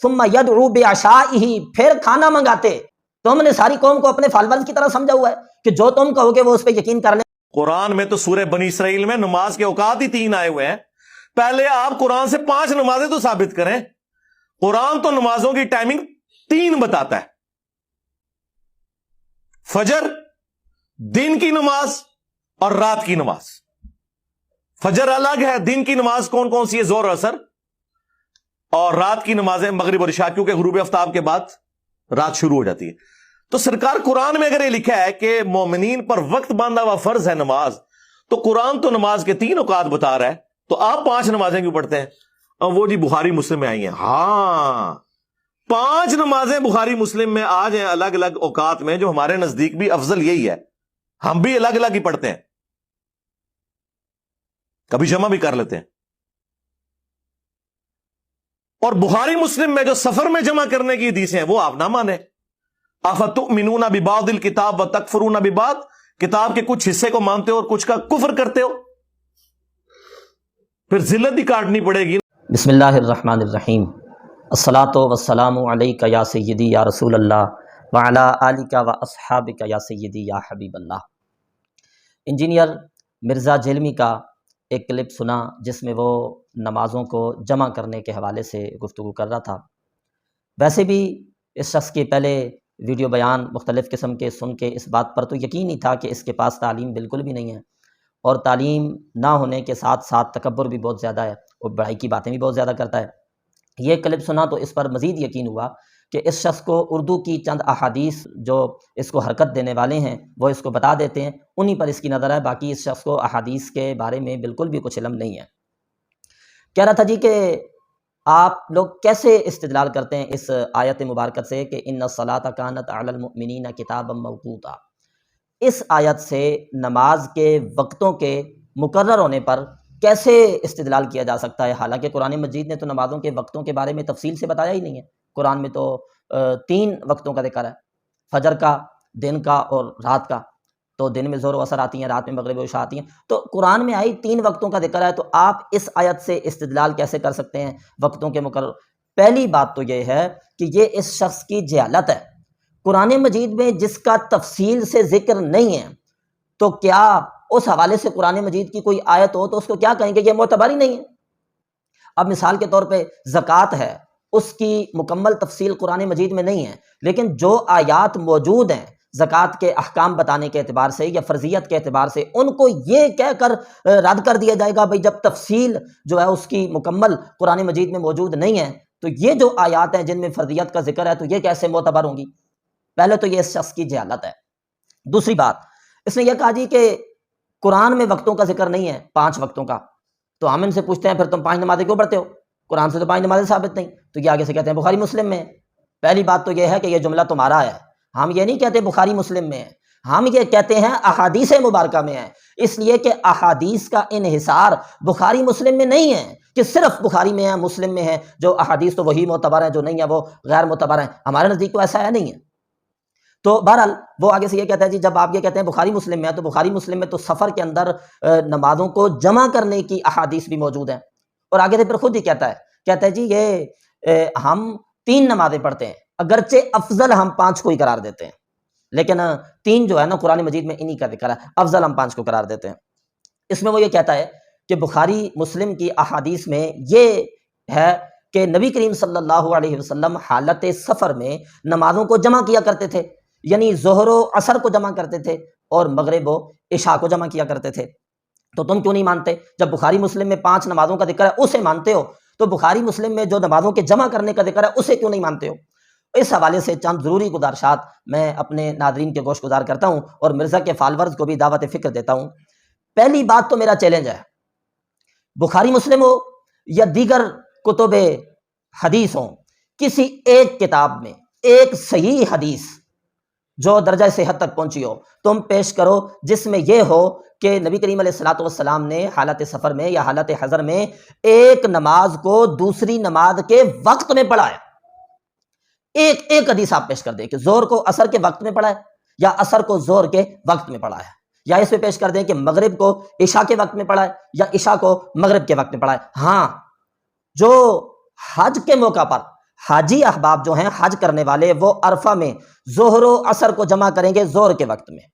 ثم يدعو بعشائه، پھر کھانا منگاتے. تم نے ساری قوم کو اپنے فالورز کی طرح سمجھا ہوا ہے کہ جو تم کہو گے وہ اس پہ یقین کر لیں. قرآن میں تو سورہ بنی اسرائیل میں نماز کے اوقات ہی 3 آئے ہوئے ہیں. پہلے آپ قرآن سے 5 نمازیں تو ثابت کریں. قرآن تو نمازوں کی ٹائمنگ 3 بتاتا ہے. فجر، دن کی نماز اور رات کی نماز. فجر الگ ہے، دن کی نماز کون کون سی ہے؟ ظہر، عصر، اور رات کی نمازیں مغرب اور عشاء، کیونکہ غروب آفتاب کے بعد رات شروع ہو جاتی ہے. تو سرکار قرآن میں اگر یہ لکھا ہے کہ مومنین پر وقت باندھا ہوا فرض ہے نماز، تو قرآن تو نماز کے 3 اوقات بتا رہا ہے، تو آپ 5 نمازیں کیوں پڑھتے ہیں؟ اور وہ جی بخاری مسلم میں آئی ہیں. ہاں، 5 نمازیں بخاری مسلم میں آ جائیں الگ الگ اوقات میں، جو ہمارے نزدیک بھی افضل یہی ہے. ہم بھی الگ الگ ہی پڑھتے ہیں، کبھی جمع بھی کر لیتے ہیں. اور بخاری مسلم میں جو سفر میں جمع کرنے کی حدیثیں ہیں وہ آپ نہ مانیں. افتؤمنون ببعض الکتاب وتکفرون ببعض، کتاب کے کچھ حصے کو مانتے ہو اور کچھ کا کفر کرتے ہو، پھر ذلت ہی کاٹنی پڑے گی. بسم اللہ الرحمن الرحیم. الصلاۃ والسلام علیک یا سیدی یا رسول اللہ وعلی آلک و اصحابک یا سیدی یا حبیب اللہ. انجینئر مرزا جیلمی کا ایک کلپ سنا جس میں وہ نمازوں کو جمع کرنے کے حوالے سے گفتگو کر رہا تھا. ویسے بھی اس شخص کے پہلے ویڈیو بیان مختلف قسم کے سن کے اس بات پر تو یقین ہی تھا کہ اس کے پاس تعلیم بالکل بھی نہیں ہے، اور تعلیم نہ ہونے کے ساتھ ساتھ تکبر بھی بہت زیادہ ہے، اور بڑائی کی باتیں بھی بہت زیادہ کرتا ہے. یہ کلپ سنا تو اس پر مزید یقین ہوا کہ اس شخص کو اردو کی چند احادیث جو اس کو حرکت دینے والے ہیں وہ اس کو بتا دیتے ہیں، انہی پر اس کی نظر ہے، باقی اس شخص کو احادیث کے بارے میں بالکل بھی کچھ علم نہیں ہے. کہہ رہا تھا جی کہ آپ لوگ کیسے استدلال کرتے ہیں اس آیت مبارکہ سے کہ ان الصلاۃ کانت علی المؤمنین کتابا موقوتا. اس آیت سے نماز کے وقتوں کے مقرر ہونے پر کیسے استدلال کیا جا سکتا ہے؟ حالانکہ قرآن مجید نے تو نمازوں کے وقتوں کے بارے میں تفصیل سے بتایا ہی نہیں ہے. قرآن میں تو 3 وقتوں کا ذکر ہے، فجر کا، دن کا اور رات کا. تو دن میں ظہر و عصر آتی ہیں، رات میں مغرب و عشاء آتی ہیں. تو قرآن میں آئی 3 وقتوں کا ذکر ہے، تو آپ اس آیت سے استدلال کیسے کر سکتے ہیں وقتوں کے مقرر؟ پہلی بات تو یہ ہے کہ یہ اس شخص کی جہالت ہے. قرآن مجید میں جس کا تفصیل سے ذکر نہیں ہے، تو کیا اس حوالے سے قرآن مجید کی کوئی آیت ہو تو اس کو کیا کہیں گے یہ معتبر ہی نہیں ہے؟ اب مثال کے طور پہ زکوٰۃ ہے، اس کی مکمل تفصیل قرآن مجید میں نہیں ہے، لیکن جو آیات موجود ہیں زکوٰۃ کے احکام بتانے کے اعتبار سے یا فرضیت کے اعتبار سے، ان کو یہ کہہ کر رد کر دیا جائے گا بھائی جب تفصیل جو ہے اس کی مکمل قرآن مجید میں موجود نہیں ہے تو یہ جو آیات ہیں جن میں فرضیت کا ذکر ہے تو یہ کیسے معتبر ہوں گی؟ پہلے تو یہ اس شخص کی جہالت ہے. دوسری بات، اس نے یہ کہا جی کہ قرآن میں وقتوں کا ذکر نہیں ہے 5 وقتوں کا. تو ہم ان سے پوچھتے ہیں پھر تم 5 نمازیں کیوں پڑھتے ہو؟ قرآن سے تو 5 نمازیں ثابت نہیں. تو یہ آگے سے کہتے ہیں بخاری مسلم میں ہے. پہلی بات تو یہ ہے کہ یہ جملہ تمہارا ہے، ہم یہ نہیں کہتے بخاری مسلم میں ہے، ہم یہ کہتے ہیں احادیث مبارکہ میں ہے. اس لیے کہ احادیث کا انحصار بخاری مسلم میں نہیں ہے کہ صرف بخاری میں ہے، مسلم میں ہے، جو احادیث تو وہی معتبر ہیں، جو نہیں ہے وہ غیر معتبر ہیں. ہمارے نزدیک تو ایسا ہے نہیں ہے. تو بہرحال وہ آگے سے یہ کہتا ہے جی جب آپ یہ کہتے ہیں بخاری مسلم میں ہے، تو بخاری مسلم میں تو سفر کے اندر نمازوں کو جمع کرنے کی احادیث بھی موجود ہیں. اور آگے سے پھر خود ہی کہتا ہے جی یہ ہم 3 نمازیں پڑھتے ہیں، اگرچہ افضل ہم 5 کو ہی قرار دیتے ہیں، لیکن 3 جو ہے نا قرآن مجید میں انہی کا ذکر ہے، افضل ہم 5 کو قرار دیتے ہیں. اس میں وہ یہ کہتا ہے کہ بخاری مسلم کی احادیث میں یہ ہے کہ نبی کریم صلی اللہ علیہ وسلم حالت سفر میں نمازوں کو جمع کیا کرتے تھے، یعنی ظہر و عصر کو جمع کرتے تھے اور مغرب و عشاء کو جمع کیا کرتے تھے. تو تم کیوں نہیں مانتے؟ جب بخاری مسلم میں 5 نمازوں کا ذکر ہے اسے مانتے ہو، تو بخاری مسلم میں جو نمازوں کے جمع کرنے کا ذکر ہے اسے کیوں نہیں مانتے ہو؟ اس حوالے سے چند ضروری گزارشات میں اپنے ناظرین کے گوش گزار کرتا ہوں اور مرزا کے فالورز کو بھی دعوت فکر دیتا ہوں. پہلی بات تو میرا چیلنج ہے، بخاری مسلم ہو یا دیگر کتب حدیث ہوں، کسی ایک کتاب میں ایک صحیح حدیث جو درجہ صحت تک پہنچی ہو تم پیش کرو جس میں یہ ہو کہ نبی کریم علیہ الصلوۃ والسلام نے حالت سفر میں یا حالت حضر میں ایک نماز کو دوسری نماز کے وقت میں پڑھا ہے. ایک حدیث آپ پیش کر دیں کہ ظہر کو عصر کے وقت میں پڑھا ہے یا عصر کو ظہر کے وقت میں پڑھا ہے، یا اس پہ پیش کر دیں کہ مغرب کو عشاء کے وقت میں پڑھا ہے یا عشاء کو مغرب کے وقت میں پڑھا ہے. ہاں، جو حج کے موقع پر حاجی احباب جو ہیں حج کرنے والے، وہ عرفہ میں ظہر و عصر کو جمع کریں گے ظہر کے وقت میں،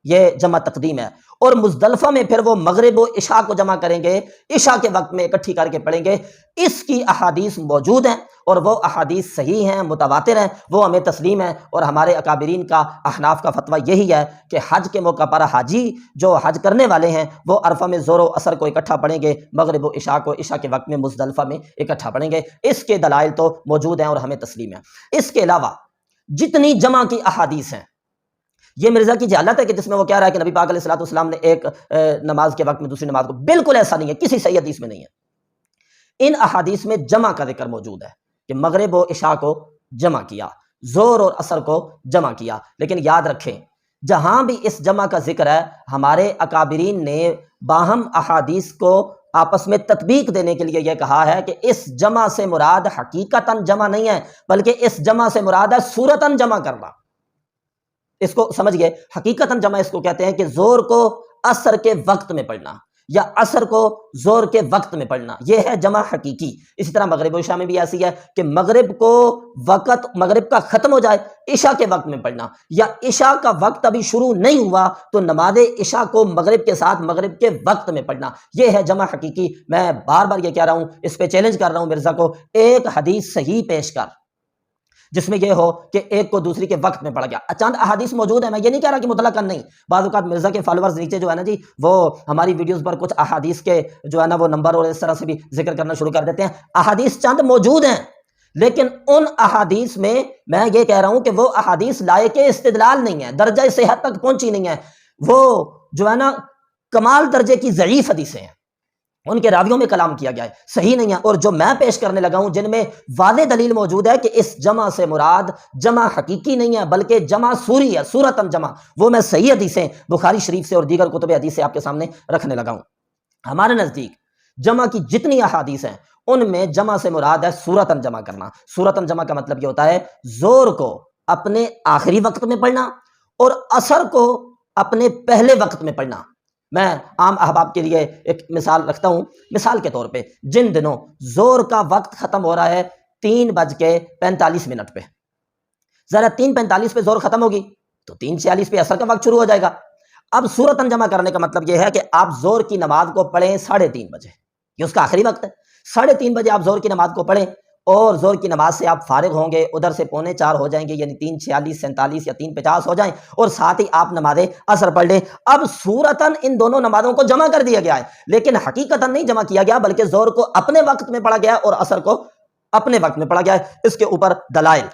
یہ جمع تقدیم ہے، اور مزدلفہ میں پھر وہ مغرب و عشاء کو جمع کریں گے، عشاء کے وقت میں اکٹھی کر کے پڑھیں گے۔ اس کی احادیث موجود ہیں اور وہ احادیث صحیح ہیں، متواتر ہیں، وہ ہمیں تسلیم ہیں، اور ہمارے اکابرین کا، احناف کا فتویٰ یہی ہے کہ حج کے موقع پر حاجی جو حج کرنے والے ہیں وہ عرفہ میں ظہر و عصر کو اکٹھا پڑھیں گے، مغرب و عشاء کو عشاء کے وقت میں مزدلفہ میں اکٹھا پڑھیں گے۔ اس کے دلائل تو موجود ہیں اور ہمیں تسلیم ہے۔ اس کے علاوہ جتنی جمع کی احادیث ہیں، یہ مرزا کی جہالت ہے کہ جس میں وہ کہہ رہا ہے کہ نبی پاک علیہ الصلوۃ والسلام نے ایک نماز کے وقت میں دوسری نماز کو، بالکل ایسا نہیں ہے، کسی صحیح حدیث میں نہیں ہے۔ ان احادیث میں جمع کا ذکر موجود ہے کہ مغرب و عشاء کو جمع کیا، ظہر اور عصر کو جمع کیا، لیکن یاد رکھیں جہاں بھی اس جمع کا ذکر ہے، ہمارے اکابرین نے باہم احادیث کو آپس میں تطبیق دینے کے لیے یہ کہا ہے کہ اس جمع سے مراد حقیقتاً جمع نہیں ہے، بلکہ اس جمع سے مراد ہے صورتاً جمع کرنا۔ اس کو سمجھ گئے؟ حقیقتاً جمع اس کو کہتے ہیں کہ ظہر کو عصر کے وقت میں پڑھنا یا عصر کو ظہر کے وقت میں پڑھنا، یہ ہے جمع حقیقی۔ اسی طرح مغرب و عشاء میں بھی ایسی ہے کہ مغرب کو وقت مغرب کا ختم ہو جائے، عشاء کے وقت میں پڑھنا، یا عشاء کا وقت ابھی شروع نہیں ہوا تو نماز عشاء کو مغرب کے ساتھ مغرب کے وقت میں پڑھنا، یہ ہے جمع حقیقی۔ میں بار بار یہ کہہ رہا ہوں، اس پہ چیلنج کر رہا ہوں مرزا کو، ایک حدیث صحیح پیش کر جس میں یہ ہو کہ ایک کو دوسری کے وقت میں پڑھ گیا۔ چند احادیث موجود ہیں، میں یہ نہیں کہہ رہا کہ مطلقاً نہیں، بعض اوقات مرزا کے فالوورز نیچے جو ہے نا جی، وہ ہماری ویڈیوز پر کچھ احادیث کے جو ہے نا وہ نمبر اور اس طرح سے بھی ذکر کرنا شروع کر دیتے ہیں۔ احادیث چند موجود ہیں، لیکن ان احادیث میں یہ کہہ رہا ہوں کہ وہ احادیث لائق استدلال نہیں ہے، درجہ صحت تک پہنچی نہیں ہے، وہ جو ہے نا کمال درجے کی ضعیف حدیثیں ہیں، ان کے راویوں میں کلام کیا گیا ہے، صحیح نہیں ہے۔ اور جو میں پیش کرنے لگا ہوں جن میں واضح دلیل موجود ہے کہ اس جمع سے مراد جمع حقیقی نہیں ہے بلکہ جمع صوری ہے، صورتاً جمع، وہ میں صحیح حدیثیں بخاری شریف سے اور دیگر کتب حدیث سے آپ کے سامنے رکھنے لگا ہوں۔ ہمارے نزدیک جمع کی جتنی احادیث ہیں ان میں جمع سے مراد ہے صورتاً جمع کرنا۔ صورتاً جمع کا مطلب یہ ہوتا ہے ظہر کو اپنے آخری وقت میں پڑھنا اور عصر کو اپنے پہلے وقت میں پڑھنا۔ میں عام احباب کے لیے ایک مثال رکھتا ہوں۔ مثال کے طور پہ جن دنوں ظہر کا وقت ختم ہو رہا ہے 3:45 پہ، ذرا 3:45 پہ ظہر ختم ہوگی تو 3:46 پہ عصر کا وقت شروع ہو جائے گا۔ اب صورتاً جمع کرنے کا مطلب یہ ہے کہ آپ ظہر کی نماز کو پڑھیں 3:30 بجے، یہ اس کا آخری وقت ہے، 3:30 بجے آپ ظہر کی نماز کو پڑھیں اور ظہر کی نماز سے آپ فارغ ہوں گے، ادھر سے 3:45 ہو جائیں گے، یعنی 3:46 47 یا 3:50 ہو جائیں، اور ساتھ ہی آپ نماز عصر پڑھ لیں۔ اب صورتاً ان دونوں نمازوں کو جمع کر دیا گیا ہے، لیکن حقیقتاً نہیں جمع کیا گیا، بلکہ ظہر کو اپنے وقت میں پڑھا گیا اور عصر کو اپنے وقت میں پڑھا گیا ہے۔ اس کے اوپر دلائل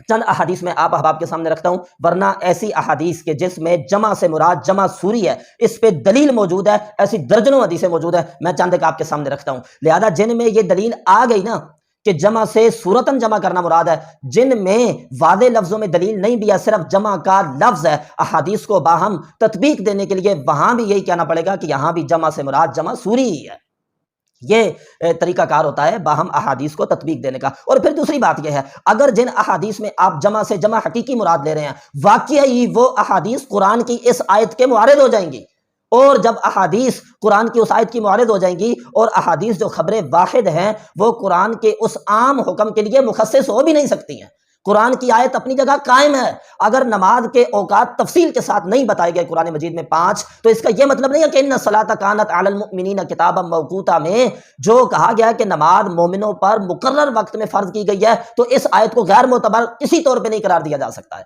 چند احادیث میں آپ احباب کے سامنے رکھتا ہوں، ورنہ ایسی احادیث کے جس میں جمع سے مراد جمع صوری ہے، اس پہ دلیل موجود ہے، ایسی درجنوں حدیثیں موجود ہیں، میں چند ایک آپ کے سامنے رکھتا ہوں۔ لہذا جن میں یہ دلیل آ گئی نا کہ جمع سے صورتاً جمع کرنا مراد ہے، جن میں واضح لفظوں میں دلیل نہیں بھی ہے، صرف جمع کا لفظ ہے، احادیث کو باہم تطبیق دینے کے لیے وہاں بھی یہی کہنا پڑے گا کہ یہاں بھی جمع سے مراد جمع صوری ہی ہے۔ یہ طریقہ کار ہوتا ہے باہم احادیث کو تطبیق دینے کا۔ اور پھر دوسری بات یہ ہے، اگر جن احادیث میں آپ جمع سے جمع حقیقی مراد لے رہے ہیں، واقعی وہ احادیث قرآن کی اس آیت کے معارض ہو جائیں گی، اور جب احادیث قرآن کی اس آیت کی معارض ہو جائیں گی اور احادیث جو خبر واحد ہیں وہ قرآن کے اس عام حکم کے لیے مخصص ہو بھی نہیں سکتی ہیں۔ قرآن کی آیت اپنی جگہ قائم ہے، اگر نماز کے اوقات تفصیل کے ساتھ نہیں بتائے گئے قرآن مجید میں 5، تو اس کا یہ مطلب نہیں ہے کہ ان الصلاۃ کانت علی المؤمنین کتابا موقوتا میں جو کہا گیا ہے کہ نماز مومنوں پر مقرر وقت میں فرض کی گئی ہے، تو اس آیت کو غیر معتبر کسی طور پہ نہیں قرار دیا جا سکتا ہے۔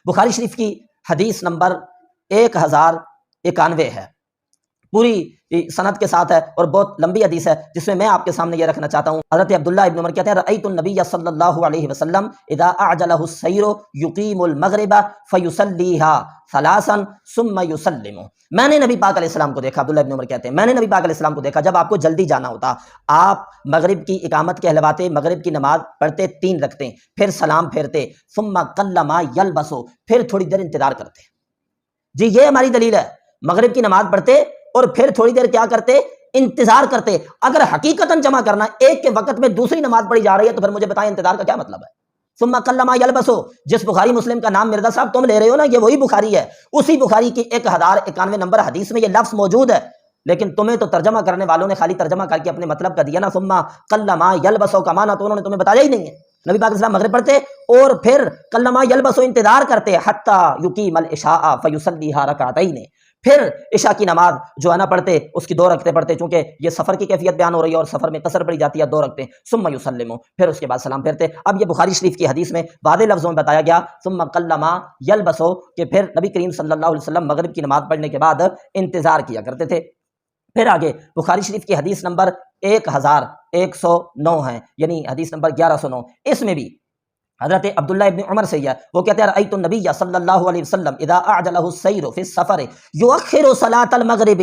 بخاری شریف کی حدیث نمبر 1091 ہے، پوری سند کے ساتھ ہے اور بہت لمبی حدیث ہے، جس میں آپ کے سامنے یہ رکھنا چاہتا ہوں۔ حضرت عبداللہ ابن عمر کہتے ہیں رأیت النبی صلی اللہ علیہ وسلم اذا اعجلہ السیر یقیم المغرب فیصلیھا ثلاثا ثم یسلم۔ میں نے نبی پاک علیہ السلام کو دیکھا، عبداللہ ابن عمر کہتے ہیں میں نے نبی پاک علیہ السلام کو دیکھا جب آپ کو جلدی جانا ہوتا، آپ مغرب کی اقامت کہلواتے، مغرب کی نماز پڑھتے 3 رکعتیں، پھر سلام پھیرتے، ثم قل ما یلبس، پھر تھوڑی دیر انتظار کرتے۔ جی یہ ہماری دلیل ہے، مغرب کی نماز پڑھتے اور پھر تھوڑی دیر کیا کرتے، انتظار کرتے۔ اگر حقیقتاً جمع کرنا ایک کے وقت میں دوسری نماز پڑھی جا رہی ہے تو پھر مجھے بتائیں انتظار کا کیا مطلب ہے۔ ثم قل ما یلبس، جس بخاری مسلم کا نام مرزا صاحب تم لے رہے ہو نا، یہ وہی بخاری ہے، اسی بخاری کی 1091 نمبر حدیث میں یہ لفظ موجود ہے لیکن تمہیں تو ترجمہ کرنے والوں نے خالی ترجمہ کر کے اپنے مطلب کا دیا نا، ثم قلما یلبسو کا معنی تو انہوں نے تمہیں بتایا ہی نہیں ہے۔ نبی پاک اسلام مغرب پڑھتے اور پھر قلما یلبسو انتظار کرتے حتی یقیم العشاء فیصلیھا رکعتین، پھر عشاء کی نماز جو ہے نا پڑھتے، اس کی 2 رکعتیں پڑھتے، چونکہ یہ سفر کی کیفیت بیان ہو رہی ہے اور سفر میں قصر پڑھی جاتی ہے 2 رکعتیں، ثم یسلموا، پھر اس کے بعد سلام پھیرتے۔ اب یہ بخاری شریف کی حدیث میں واضح لفظوں میں بتایا گیا ثم قلما یلبسو، کہ پھر نبی کریم صلی اللہ علیہ وسلم مغرب کی نماز پڑھنے کے بعد انتظار کیا کرتے تھے۔ پھر آگے بخاری شریف کی حدیث نمبر 1109 ہے، یعنی حدیث نمبر 1109، اس میں بھی حضرت عبداللہ ابن عمر سے ہے، وہ کہتے ہیں رأیت النبی صلی اللہ علیہ وسلم اذا اعجلہ السیر فی السفر یؤخر صلاۃ المغرب،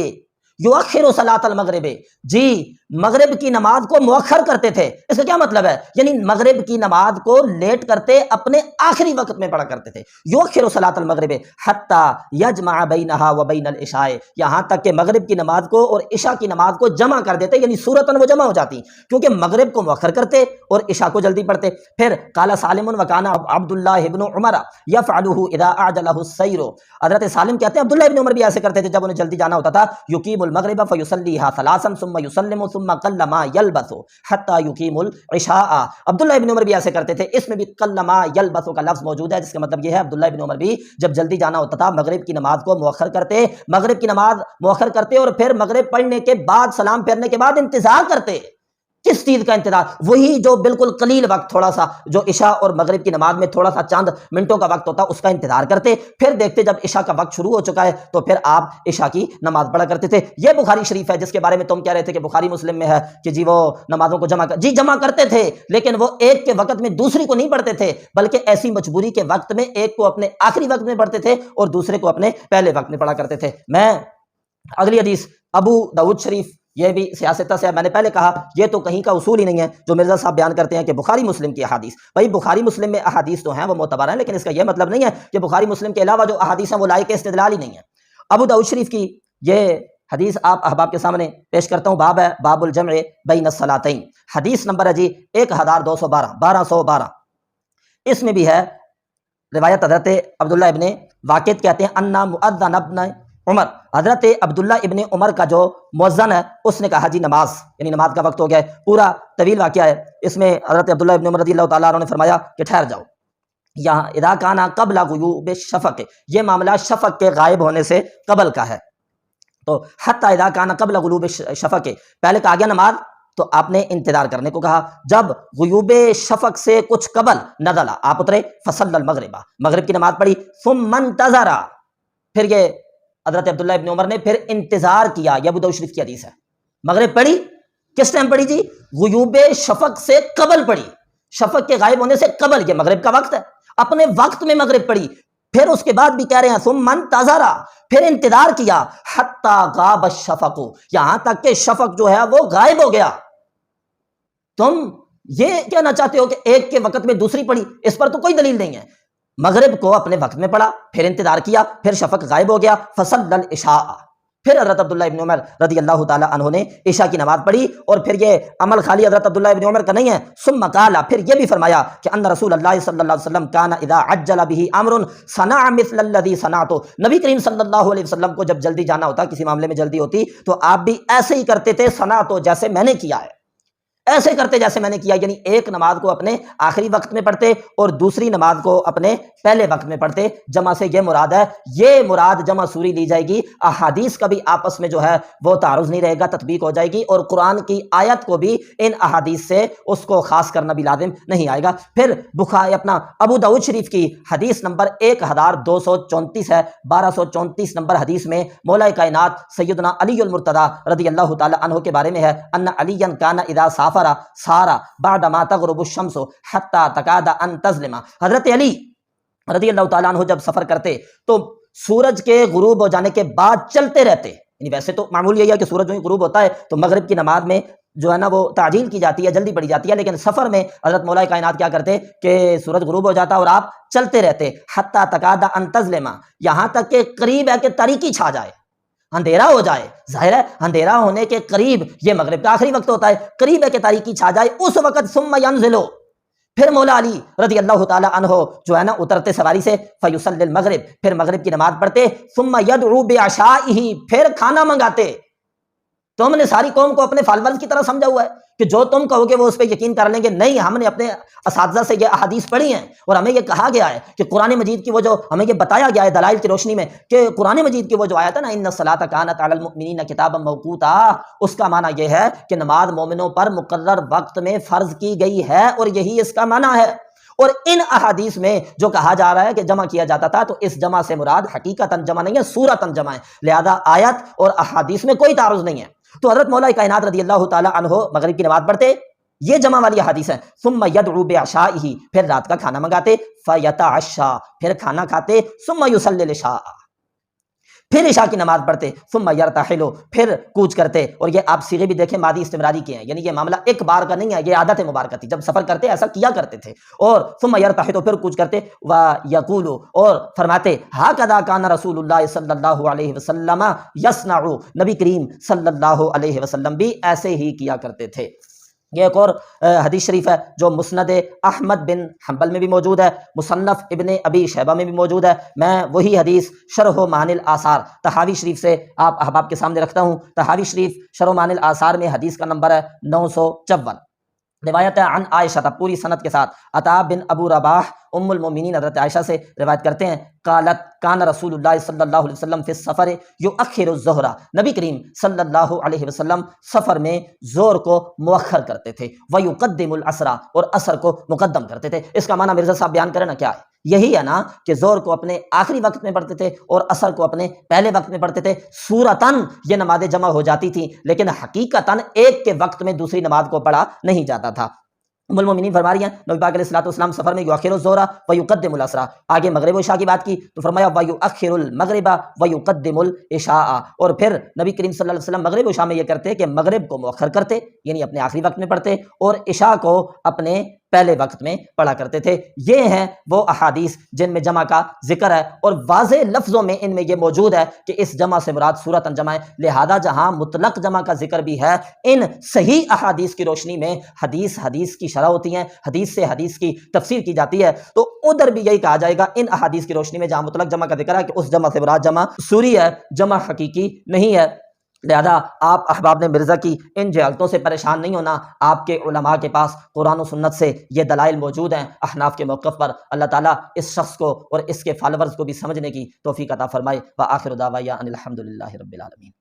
یؤخر صلاۃ المغرب، جی مغرب کی نماز کو مؤخر کرتے تھے۔ اس کا کیا مطلب ہے؟ یعنی مغرب کی نماز کو لیٹ کرتے، اپنے آخری وقت میں پڑھا کرتے تھے۔ یؤخر صلاۃ المغرب حتی یجمع بینہا وبین العشاء، یہاں تک کہ مغرب کی نماز کو اور عشاء کی نماز کو جمع کر دیتے، یعنی صورتاً وہ جمع ہو جاتی، کیونکہ مغرب کو مؤخر کرتے اور عشاء کو جلدی پڑھتے۔ پھر قال سالم وکان عبداللہ ابن عمر یفعلہ اذا اعجلہ السیر، حضرت سالم کہتے ہیں عبداللہ ابن عمر بھی ایسے کرتے تھے جب انہیں جلدی جانا ہوتا تھا، یقیم المغرب فیصلیھا ثلاثا ثم یسلم ثم قلما یلبس حتی یقیم العشاء، عبداللہ ابن عمر بھی ایسے کرتے تھے۔ اس میں بھی قلما یلبس کا لفظ موجود ہے، جس کا مطلب یہ ہے عبداللہ ابن عمر بھی جب جلدی جانا ہوتا تھا مغرب کی نماز کو مؤخر کرتے، مغرب کی نماز مؤخر کرتے اور پھر مغرب پڑھنے کے بعد سلام پھیرنے کے بعد انتظار کرتے۔ کس چیز کا انتظار؟ وہی جو بالکل قلیل وقت، تھوڑا سا جو عشاء اور مغرب کی نماز میں تھوڑا سا چند منٹوں کا وقت ہوتا، اس کا انتظار کرتے، پھر دیکھتے جب عشاء کا وقت شروع ہو چکا ہے تو پھر آپ عشاء کی نماز پڑھا کرتے تھے۔ یہ بخاری شریف ہے جس کے بارے میں تم کہہ رہے تھے کہ بخاری مسلم میں ہے کہ جی وہ نمازوں کو جی جمع کرتے تھے، لیکن وہ ایک کے وقت میں دوسری کو نہیں پڑھتے تھے، بلکہ ایسی مجبوری کے وقت میں ایک کو اپنے آخری وقت میں پڑھتے تھے اور دوسرے کو اپنے پہلے وقت میں پڑھا کرتے تھے۔ میں اگلی حدیث ابو داؤد شریف، یہ بھی سیاست سے، میں نے پہلے کہا یہ تو کہیں کا اصول ہی نہیں ہے جو مرزا صاحب بیان کرتے ہیں کہ بخاری مسلم کی احادیث، بھائی بخاری مسلم میں احادیث تو ہیں وہ معتبر ہیں، لیکن اس کا یہ مطلب نہیں ہے کہ بخاری مسلم کے علاوہ جو احادیث ہیں وہ لائق استدلال ہی نہیں ہے۔ ابو داؤد شریف کی یہ حدیث آپ احباب کے سامنے پیش کرتا ہوں، باب ہے باب الجمع بین الصلاتین، حدیث نمبر ہے جی 1212، اس میں بھی ہے روایت حضرت عبداللہ ابن واقد کہتے ہیں انا مؤذن ابن عمر، حضرت عبداللہ ابن عمر کا جو مؤذن ہے اس نے کہا جی نماز، یعنی نماز کا وقت ہو گیا ہے، پورا طویل واقعہ ہے۔ اس میں حضرت عبداللہ ابن عمر رضی اللہ تعالیٰ عنہ نے فرمایا کہ ٹھہر جاؤ، یہاں اذا کانا قبل غیوب الشفق، یہ معاملہ شفق کے غائب ہونے سے قبل کا ہے، تو حتی اذا کانا قبل غروب الشفق، پہلے کہا گیا نماز تو آپ نے انتظار کرنے کو کہا، جب غیوب شفق سے کچھ قبل نزل آپ اترے، فصلی المغرب، مغرب کی نماز پڑھی، ثم انتظر، پھر یہ حضرت عبداللہ ابن عمر نے پھر انتظار کیا، یہ ابو داؤد شریف کی حدیث ہے۔ مغرب پڑھی کس ٹائم پڑھی جی؟ غیوب شفق سے قبل پڑھی، شفق کے غائب ہونے سے قبل، یہ مغرب کا وقت ہے، اپنے وقت میں مغرب پڑھی، پھر اس کے بعد بھی کہہ رہے ہیں ثم انتظر، پھر انتظار کیا، حتی غاب الشفق، یہاں تک کہ شفق جو ہے وہ غائب ہو گیا۔ تم یہ کہنا چاہتے ہو کہ ایک کے وقت میں دوسری پڑھی؟ اس پر تو کوئی دلیل نہیں ہے۔ مغرب کو اپنے وقت میں پڑھا، پھر انتظار کیا، پھر شفق غائب ہو گیا، فصلی العشاء، پھر حضرت عبداللہ ابن عمر رضی اللہ تعالیٰ عنہ نے عشاء کی نماز پڑھی، اور پھر یہ عمل خالی حضرت عبداللہ ابن عمر کا نہیں ہے، ثم قال، پھر یہ بھی فرمایا کہ ان رسول اللہ صلی اللہ علیہ وسلم کان اذا عجل به امر صنع مثل الذي صنعت، نبی کریم صلی اللہ علیہ وسلم کو جب جلدی جانا ہوتا، کسی معاملے میں جلدی ہوتی تو آپ بھی ایسے ہی کرتے تھے، صنعت، جیسے میں نے کیا ہے، ایسے کرتے جیسے میں نے کیا، یعنی ایک نماز کو اپنے آخری وقت میں پڑھتے اور دوسری نماز کو اپنے پہلے وقت میں پڑھتے۔ جمع سے یہ مراد ہے، یہ مراد جمع سوری لی جائے گی، احادیث کا بھی آپس میں جو ہے وہ تعارض نہیں رہے گا، تطبیق ہو جائے گی، اور قرآن کی آیت کو بھی ان احادیث سے اس کو خاص کرنا بھی لازم نہیں آئے گا۔ پھر بخاری اپنا ابو داؤد شریف کی حدیث نمبر 1234 ہے، 1234 نمبر حدیث میں مولا کائنات سیدنا علی المرتضی رضی اللہ تعالی عنہ کے بارے میں ہے، ان علی کان اذا سافر سارا بعد ما تغرب الشمس حتى تكاد ان تظلم، حضرت علی رضی اللہ تعالیٰ عنہ جب سفر کرتے تو سورج کے غروب ہو جانے کے بعد چلتے رہتے، یعنی ویسے تو معمول یہی ہے کہ سورج جو ہی غروب ہوتا ہے تو مغرب کی نماز میں جو ہے نا وہ تعجیل کی جاتی ہے، جلدی پڑھی جاتی ہے، لیکن سفر میں حضرت مولا کائنات کیا کرتے کہ سورج غروب ہو جاتا اور آپ چلتے رہتے، حتی تکاد ان تظلم، یہاں تک کہ قریب ہے کہ تاریکی چھا جائے، اندھیرا ہو جائے۔ ظاہر ہے اندھیرا ہونے کے قریب، یہ مغرب کا آخری وقت ہوتا ہے، قریب ہے کہ تاریکی چھا جائے، اس وقت ثم ینزلو، پھر مولا علی رضی اللہ تعالی عنہ جو ہے نا اترتے سواری سے، فیصلی المغرب، پھر مغرب کی نماز پڑھتے، ثم یدعو بعشائہ، پھر کھانا منگاتے، تم نے ساری قوم کو اپنے فالورز کی طرح سمجھا ہوا ہے کہ جو تم کہو گے وہ اس پہ یقین کر لیں گے. نہیں، ہم نے اپنے اساتذہ سے یہ احادیث پڑھی ہیں اور ہمیں یہ کہا گیا ہے کہ قرآن مجید کی وہ جو ہمیں یہ بتایا گیا ہے دلائل کی روشنی میں کہ قرآن مجید کی وہ جو آیت ہے نا ان الصلاۃ کانت علی المؤمنین کتابا موقوتا، اس کا معنی یہ ہے کہ نماز مومنوں پر مقرر وقت میں فرض کی گئی ہے، اور یہی اس کا معنی ہے. اور ان احادیث میں جو کہا جا رہا ہے کہ جمع کیا جاتا تھا، تو اس جمع سے مراد حقیقتاً جمع نہیں ہے، صورتاً جمع ہے. لہذا آیت اور احادیث میں کوئی تعارض نہیں ہے. تو حضرت مولا کائنات رضی اللہ تعالی عنہ مغرب کی نماز پڑھتے، یہ جمع والی حدیث ہے. ثم يدعو بعشائه، پھر رات کا کھانا منگاتے، فيتعشى، پھر کھانا کھاتے، ثم يصلي العشاء، پھر عشاء کی نماز پڑھتے، ثم يرتحل، پھر کوچ کرتے. اور یہ آپ صیغے بھی دیکھیں ماضی استمراری کے ہیں، یعنی یہ معاملہ ایک بار کا نہیں ہے، یہ عادت مبارکہ تھی، جب سفر کرتے ایسا کیا کرتے تھے. اور ثم يرتحل، پھر کوچ کرتے، ويقول، اور فرماتے هكذا كان رسول اللہ صلی اللہ علیہ وسلم يصنع، نبی کریم صلی اللہ علیہ وسلم بھی ایسے ہی کیا کرتے تھے. یہ ایک اور حدیث شریف ہے جو مسند احمد بن حنبل میں بھی موجود ہے، مصنف ابن ابی شیبہ میں بھی موجود ہے. میں وہی حدیث شرح معانی الاثار طحاوی شریف سے آپ احباب کے سامنے رکھتا ہوں. طحاوی شریف شرح معانی الاثار میں حدیث کا نمبر ہے 954. روایت ہے عن عائشہ، پوری سند کے ساتھ. عطا بن ابو رباح ام المومنین حضرت عائشہ سے روایت کرتے ہیں، قالت کان رسول اللہ صلی اللہ علیہ وسلم فی السفر یؤخر الظہر، نبی کریم صلی اللہ علیہ وسلم سفر میں ظہر کو مؤخر کرتے تھے، ویقدم العصر، اور عصر کو مقدم کرتے تھے. اس کا معنی مرزا صاحب بیان کریں نا کیا ہے؟ یہی ہے نا کہ ظہر کو اپنے آخری وقت میں پڑھتے تھے اور عصر کو اپنے پہلے وقت میں پڑھتے تھے. صورتاً یہ نمازیں جمع ہو جاتی تھیں، لیکن حقیقتاً ایک کے وقت میں دوسری نماز کو پڑھا نہیں جاتا تھا. ام المومنین فرما رہی ہیں نبی پاک علیہ الصلوۃ والسلام سفر میں یؤخر الظہر ویقدم العصر. آگے مغرب و عشاء کی بات کی تو فرمایا ویؤخر المغرب ویقدم العشاء، اور پھر نبی کریم صلی اللہ علیہ وسلم مغرب و عشاء میں یہ کرتے کہ مغرب کو مؤخر کرتے، یعنی اپنے آخری وقت میں پڑھتے، اور عشاء کو اپنے پہلے وقت میں پڑھا کرتے تھے. یہ ہیں وہ احادیث جن میں جمع کا ذکر ہے، اور واضح لفظوں میں ان میں یہ موجود ہے کہ اس جمع سے مراد صورتاً جمع ہے. لہذا جہاں مطلق جمع کا ذکر بھی ہے، ان صحیح احادیث کی روشنی میں حدیث کی شرح ہوتی ہیں، حدیث سے حدیث کی تفسیر کی جاتی ہے. تو ادھر بھی یہی کہا جائے گا ان احادیث کی روشنی میں جہاں مطلق جمع کا ذکر ہے کہ اس جمع سے مراد جمع سوری ہے، جمع حقیقی نہیں ہے. لہذا آپ احباب نے مرزا کی ان جہالتوں سے پریشان نہیں ہونا. آپ کے علماء کے پاس قرآن و سنت سے یہ دلائل موجود ہیں احناف کے موقف پر. اللہ تعالیٰ اس شخص کو اور اس کے فالورز کو بھی سمجھنے کی توفیق عطا فرمائے. وآخر دعوانا ان الحمد للہ رب العالمین.